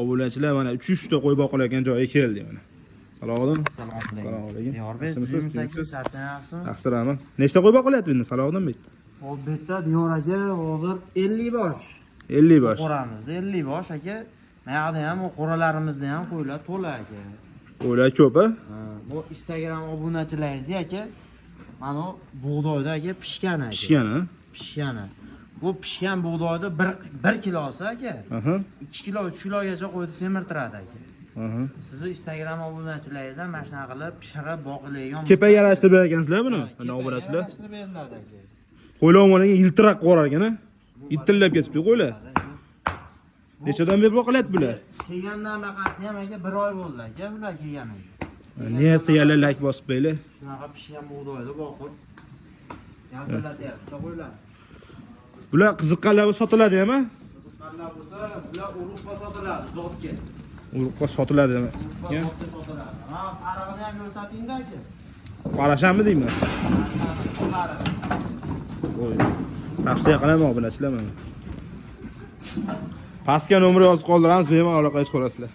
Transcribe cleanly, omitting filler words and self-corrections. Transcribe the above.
Obunachilar mana 300 ta qo'y boqilayotgan joyga keldi mana. Salomatmi? Assalomu alaykum. Diyorbek, charchayapsiz? Yaxshiraman. Nechta qo'y boqilyapti endi Salomatbek? Hop, bu yerda Diyor aka hozir 50 bosh. 50 bosh. Qo'ramizda 50 bosh aka. Mayaqda ham qo'ralarimizda ham qo'ylar to'la aka. Qo'ylar ko'p a? Bu Instagram obunachilaringiz aka. Mana bug'doyda aka pishgan aka. Pishgani? Pishgani. Bu pishgan bug'doyda 1 kilosi aka. 2 kilo, 3 kilogacha qo'yni semirtiradi aka. Sizni Instagram obunachilaringizdan mana shunaqa qilib pishirib boqilayotgan. Kepak yarashtirib berar ekansizlar buni? Mana obunachilar. Yarashtirib beriladi aka. Qo'ylar omonga yiltirab qo'rar ekan a? Itillab ketibdi qo'ylar. Nechadan beri boqilyapti bular? Kelgandan baqasi ham aka 1 oy bo'ldi aka bular kelganiga. Niyat qilganlar like bosib qo'ylar. Shunaqa pishgan bug'doyda boqib yaltiratyapti qo'ylar. Bular qiziqqanlar sotiladi ham a? Qiziqqanlar bo'lsa, bular urug'ga sotiladi, zotga. Urug'ga sotiladi ham. Zotga sotiladi. Ha, sarig'ini ham ko'rsating-da aka. Qarashammi deyman? Qo'y. Tavsiya qilaman obunachilar mana. Pastga nomer yozib qoldiramiz, bemalol aloqa qilib ko'rasizlar.